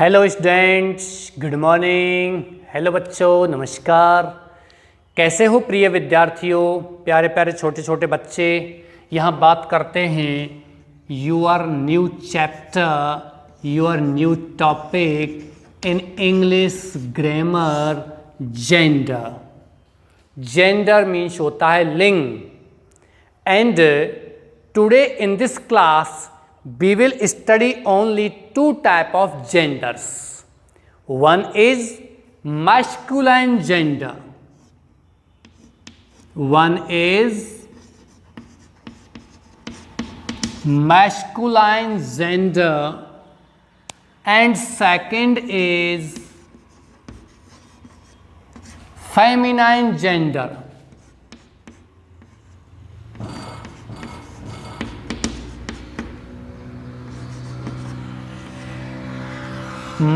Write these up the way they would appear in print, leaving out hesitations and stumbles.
Hello students, good morning. Hello बच्चों, नमस्कार। कैसे हो प्रिय विद्यार्थियों, प्यारे प्यारे छोटे छोटे बच्चे। यहाँ बात करते हैं your new chapter, your new topic in English grammar, gender. Gender means होता है लिंग। And today in this class we will study only two type of genders. One is masculine gender. One is masculine gender and second is feminine gender.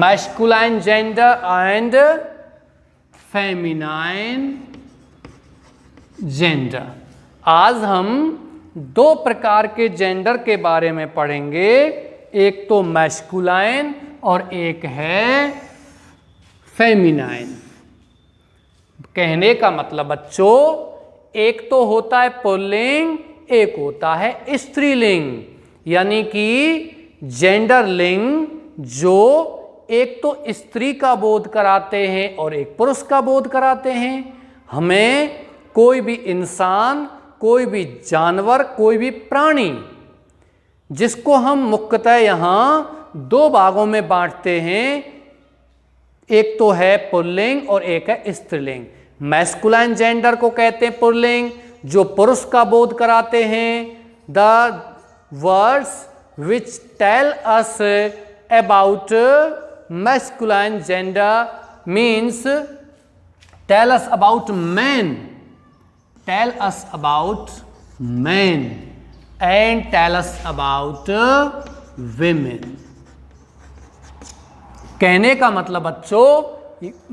Masculine gender and feminine gender. आज हम दो प्रकार के gender के बारे में पढ़ेंगे, एक तो मैस्कुलाइन और एक है फेमिनाइन। कहने का मतलब बच्चों, एक तो होता है पुल्लिंग, एक होता है स्त्रीलिंग, यानी कि जेंडर लिंग जो एक तो स्त्री का बोध कराते हैं और एक पुरुष का बोध कराते हैं। हमें कोई भी इंसान, कोई भी जानवर, कोई भी प्राणी, जिसको हम मुख्यतः यहाँ दो भागों में बांटते हैं, एक तो है पुल्लिंग और एक है स्त्रीलिंग। मैस्कुलाइन जेंडर को कहते हैं पुल्लिंग, जो पुरुष का बोध कराते हैं। The words which tell us about masculine gender means tell us about men, tell us about men and tell us about women। कहने का मतलब बच्चों,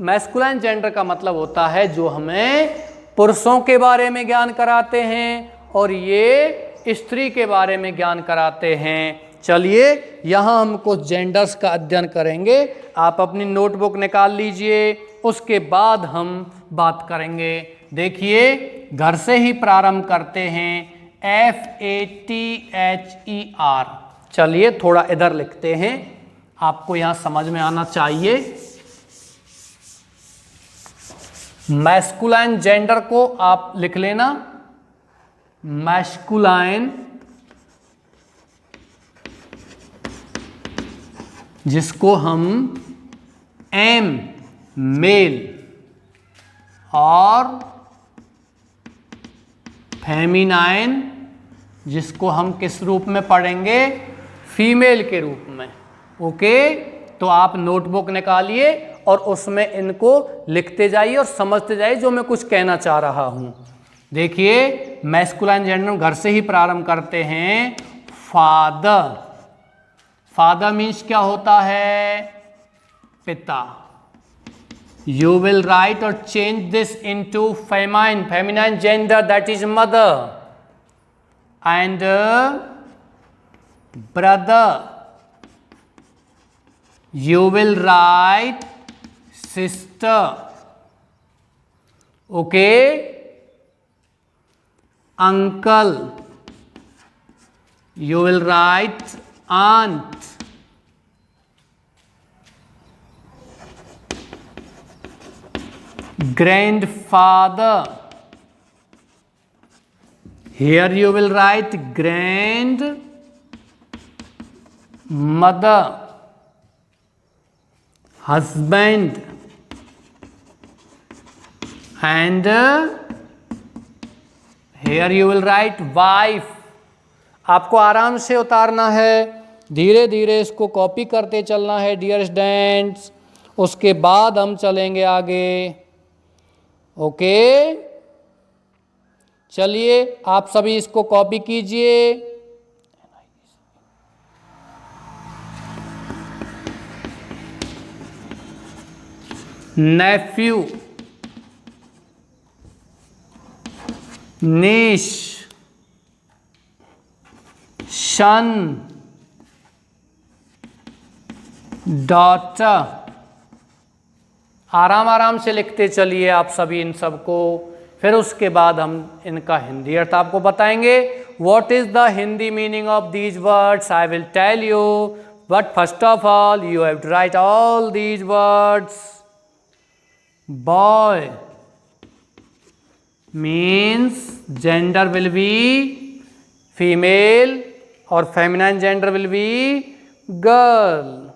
मैस्कुलाइन जेंडर का मतलब होता है जो हमें पुरुषों के बारे में ज्ञान कराते हैं और ये स्त्री के बारे में ज्ञान कराते हैं। चलिए यहाँ हम कुछ जेंडर्स का अध्ययन करेंगे। आप अपनी नोटबुक निकाल लीजिए, उसके बाद हम बात करेंगे। देखिए, घर से ही प्रारंभ करते हैं। FATHER। चलिए थोड़ा इधर लिखते हैं, आपको यहाँ समझ में आना चाहिए। मैस्कुलाइन जेंडर को आप लिख लेना, मैस्कुलाइन, जिसको हम एम मेल और फेमिनाइन, जिसको हम किस रूप में पढ़ेंगे, फीमेल के रूप में। ओके, तो आप नोटबुक निकालिए और उसमें इनको लिखते जाइए और समझते जाइए जो मैं कुछ कहना चाह रहा हूं। देखिए, मैस्कुलाइन जेंडर घर से ही प्रारंभ करते हैं। फादर, फादर मीन्स क्या होता है, पिता। यू विल राइट और change this into famine, feminine gender, that is mother. And brother, you will write sister. Okay, uncle, you will write aunt। Grandfather, here you will write grandmother। Husband, and here you will write wife। आपको आराम से उतारना है, धीरे धीरे इसको copy करते चलना है डियर स्टूडेंट्स, उसके बाद हम चलेंगे आगे। ओके, चलिए आप सभी इसको कॉपी कीजिए। नेफ्यू, नीश, शन, डॉटर। आराम आराम से लिखते चलिए आप सभी इन सबको, फिर उसके बाद हम इनका हिंदी अर्थ आपको बताएंगे। What is the Hindi meaning of these words? I will tell you. But first of all, you have to write all these words. Boy means gender will be female or feminine gender will be girl.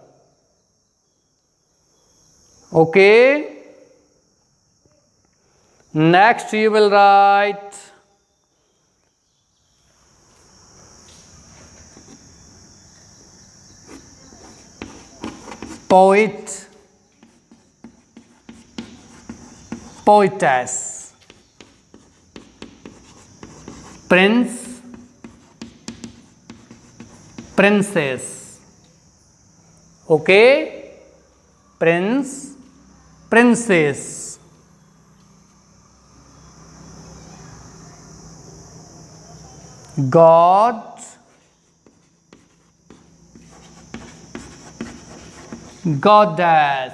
Okay. Next you will write poet, poetess, prince, princess. Okay, prince, princess. God, goddess.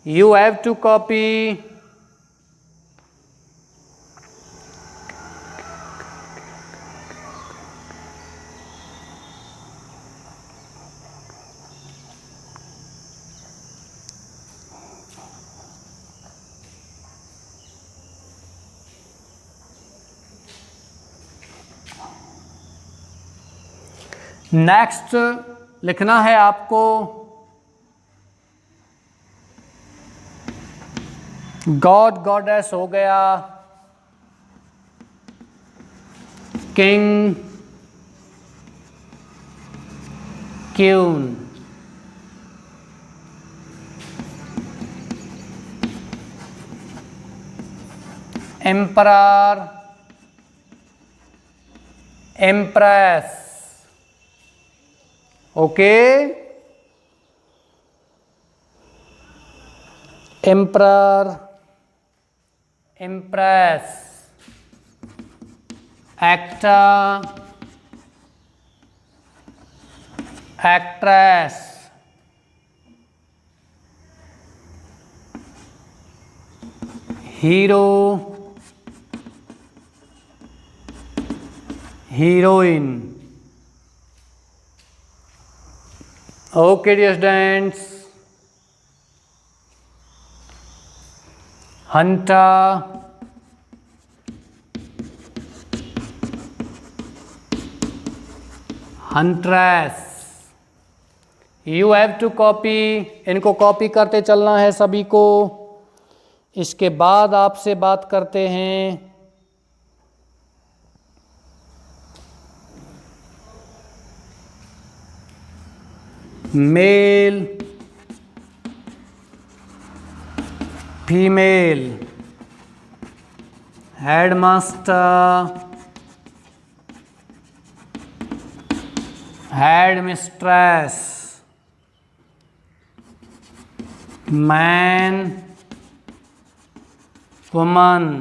You have to copy next लिखना है आपको god goddess हो गया, king, queen, emperor, empress. Okay, emperor, empress, actor, actress, hero, heroine. Okay, dear students. Hunter, huntress. You have to copy. इनको copy करते चलना है सभी को. इसके बाद आपसे बात करते हैं male, female, headmaster, headmistress, man, woman.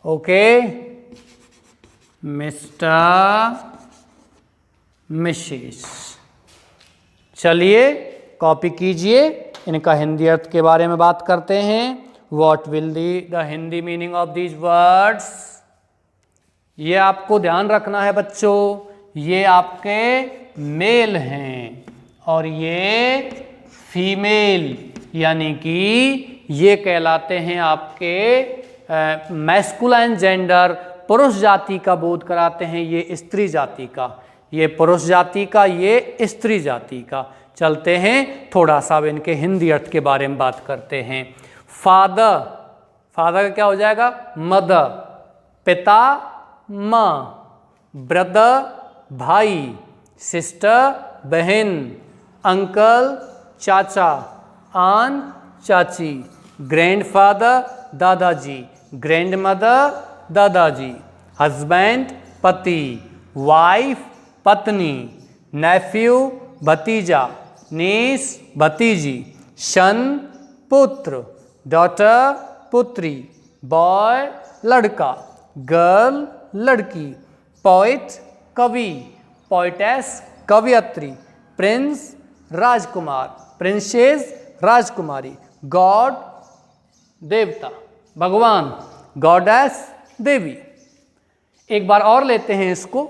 Okay, mister, missus. चलिए कॉपी कीजिए, इनका हिंदी अर्थ के बारे में बात करते हैं. What will the Hindi meaning of these words. ये आपको ध्यान रखना है बच्चों, ये आपके मेल हैं और ये फीमेल, यानी कि ये कहलाते हैं आपके मैस्कुलाइन जेंडर, पुरुष जाति का बोध कराते हैं. ये स्त्री जाति का, ये पुरुष जाति का, ये स्त्री जाति का. चलते हैं थोड़ा सा अब इनके हिंदी अर्थ के बारे में बात करते हैं. फादर, फादर का क्या हो जाएगा? मदर. पिता, माँ. ब्रदर, भाई. सिस्टर, बहन. अंकल, चाचा. आंट, चाची. ग्रैंडफादर, दादाजी. ग्रैंडमदर, दादाजी. हस्बैंड, पति. वाइफ, पत्नी. नेफ्यू, भतीजा. नीस, भतीजी. सन, पुत्र. डॉटर, पुत्री. बॉय, लड़का. गर्ल, लड़की. पोइट, कवि. पोइटेस, कवियत्री. प्रिंस राजकुमार, प्रिंसेस राजकुमारी, गॉड देवता, भगवान, गॉडेस देवी। एक बार और लेते हैं इसको,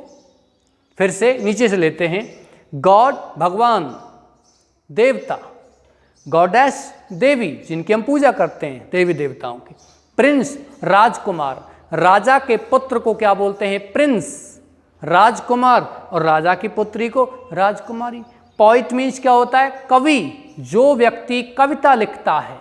फिर से नीचे से लेते हैं। गॉड भगवान, देवता गॉडेस देवी जिनकी हम पूजा करते हैं देवी देवताओं की, प्रिंस राजकुमार, राजा के पुत्र को क्या बोलते हैं? प्रिंस, राजकुमार, और राजा की पुत्री को राजकुमारी। पोइट मीन्स क्या होता है? कवि, जो व्यक्ति कविता लिखता है,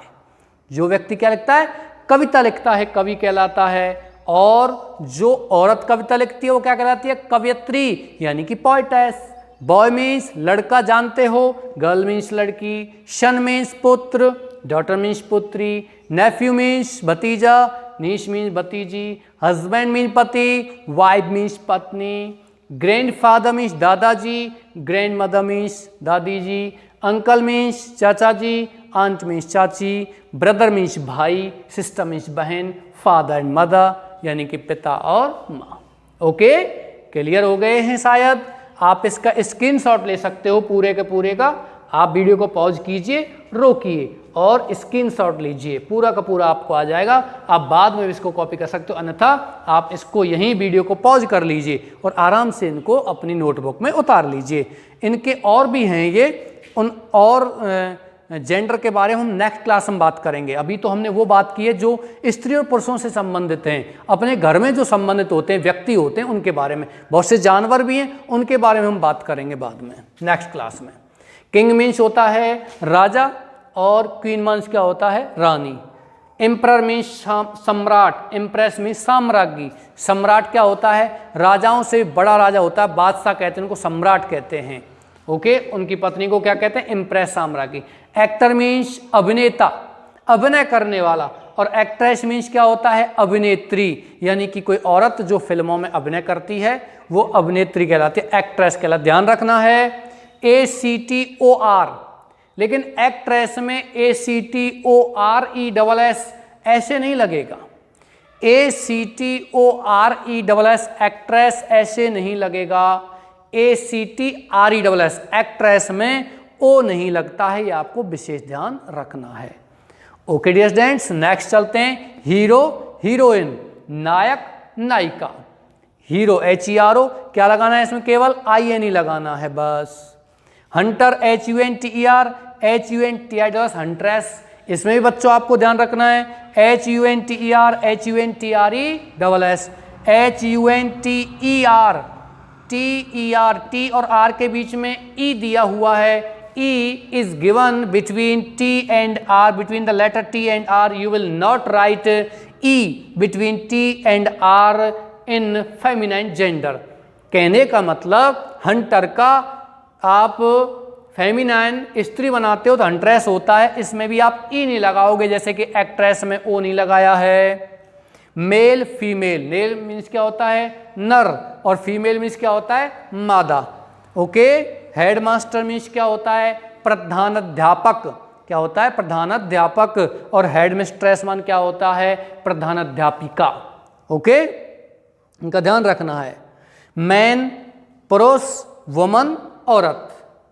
जो व्यक्ति क्या लिखता है? कविता लिखता है, कवि कहलाता है। और जो औरत कविता लिखती है वो क्या कहलाती है? कवयित्री, यानी कि पोइटेस। बॉय मीन्स लड़का, जानते हो, गर्ल मीन्स लड़की, सन मीन्स पुत्र, डॉटर मीन्स पुत्री, नेफ्यू मीन्स भतीजा, नीस मीन्स भतीजी, हस्बैंड मीन्स पति, वाइफ मीन्स पत्नी, ग्रैंडफादर मीन्स दादाजी, ग्रैंड मदर मीन्स दादी जी, अंकल मीन्स चाचा जी, आंट मीन्स चाची, ब्रदर मीन्स भाई, सिस्टर मीन्स बहन, फादर एंड मदर यानी कि पिता और माँ। ओके, क्लियर हो गए हैं शायद। आप इसका स्क्रीनशॉट ले सकते हो पूरे के पूरे का। आप वीडियो को पॉज कीजिए, रोकिए और स्क्रीनशॉट लीजिए, पूरा का पूरा आपको आ जाएगा। आप बाद में इसको कॉपी कर सकते हो, अन्यथा आप इसको यहीं वीडियो को पॉज कर लीजिए और आराम से इनको अपनी नोटबुक में उतार लीजिए। इनके और भी हैं ये, उन और जेंडर के बारे में हम नेक्स्ट क्लास में बात करेंगे। अभी तो हमने वो बात की है जो स्त्री और पुरुषों से संबंधित हैं, अपने घर में जो संबंधित होते हैं, व्यक्ति होते हैं, उनके बारे में। बहुत से जानवर भी हैं, उनके बारे में हम बात करेंगे बाद में नेक्स्ट क्लास में। किंग मीन्स होता है राजा और क्वीन मीन्स क्या होता है? रानी। एम्परर मीन्स सम्राट, एम्प्रेस मीन्स साम्राज्ञी। सम्राट क्या होता है? राजाओं से बड़ा राजा होता है, बादशाह कहते हैं उनको, सम्राट कहते हैं। ओके, उनकी पत्नी को क्या कहते हैं? एम्प्रेस, साम्राज्ञी। एक्टर मीन्स अभिनेता, अभिनय करने वाला, और एक्ट्रेस मीन्स क्या होता है? अभिनेत्री, यानी कि कोई औरत जो फिल्मों में अभिनय करती है वो अभिनेत्री कहलाती है, एक्ट्रेस कहलाती। ध्यान रखना है ACTOR, लेकिन एक्ट्रेस में ACTORESS ऐसे नहीं लगेगा। ACTORESS एक्ट्रेस ऐसे नहीं लगेगा, ACTRESS एक्ट्रेस में ओ नहीं लगता है, ये आपको विशेष ध्यान रखना है। ओके डियर स्टूडेंट्स, नेक्स्ट चलते हैं। हीरो, हीरोइन, नायक, नायिका। हीरो HERO, क्या लगाना है इसमें? केवल INE लगाना है बस। हंटर HUNTER, HUNTER हंट्रेस, इसमें भी बच्चों आपको ध्यान रखना है। HUNTER, HUNTRESS, HUNTER, TER, T और R के बीच में E दिया हुआ है। E is given between T and R, between the letter T and R. You will not write E between T and R in feminine gender. कहने का मतलब Hunter का आप फेमिनाइन स्त्री बनाते हो तो हंट्रेस होता है, इसमें भी आप ई नहीं लगाओगे, जैसे कि एक्ट्रेस में ओ नहीं लगाया है। मेल फीमेल, मेल मीन्स क्या होता है? नर, और फीमेल मीन्स क्या होता है? मादा। ओके, हेडमास्टर मीन्स क्या होता है? प्रधानाध्यापक। क्या होता है? प्रधानाध्यापक। और हेडमिस्ट्रेस मान क्या होता है? प्रधानाध्यापिका। ओके, इनका ध्यान रखना है। मैन पुरुष, वुमन औरत।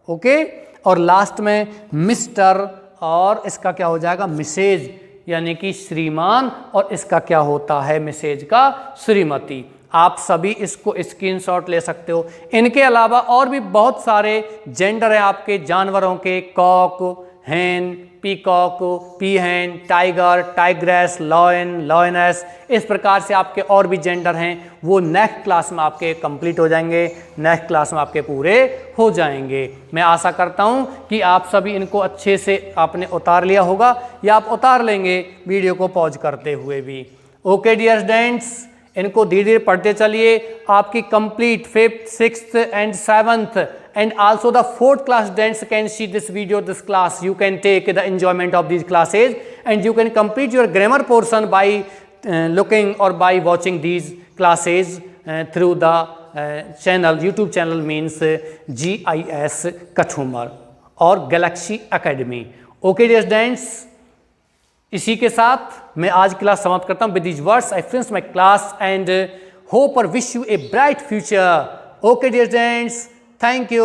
ओके, और लास्ट में मिस्टर, और इसका क्या हो जाएगा? मिसेज, यानी कि श्रीमान, और इसका क्या होता है? मिसेज का श्रीमती। आप सभी इसको स्क्रीनशॉट ले सकते हो। इनके अलावा और भी बहुत सारे जेंडर हैं आपके जानवरों के, cock, hen, peacock, peahen, tiger, tigress, lion, lioness, इस प्रकार से आपके और भी जेंडर हैं, वो नेक्स्ट क्लास में आपके कंप्लीट हो जाएंगे, नेक्स्ट क्लास में आपके पूरे हो जाएंगे। मैं आशा करता हूं कि आप सभी इनको अच्छे से आपने उतार लिया होगा, या आप उतार लेंगे वीडियो को पॉज करते हुए भी। ओके डियर स्टूडेंट्स, इनको धीरे धीरे पढ़ते चलिए। आपकी complete 5th, 6th and 7th and also the 4th class students can see this video, this class. You can take the enjoyment of these classes and you can complete your grammar portion by looking or by watching these classes through the channel, YouTube channel means GIS Kachumar और Galaxy Academy. Okay dear students, इसी के साथ मैं आज class समाप्त करता हूँ। With these words I finish my class and hope और wish you a bright future. Okay dear students, thank you.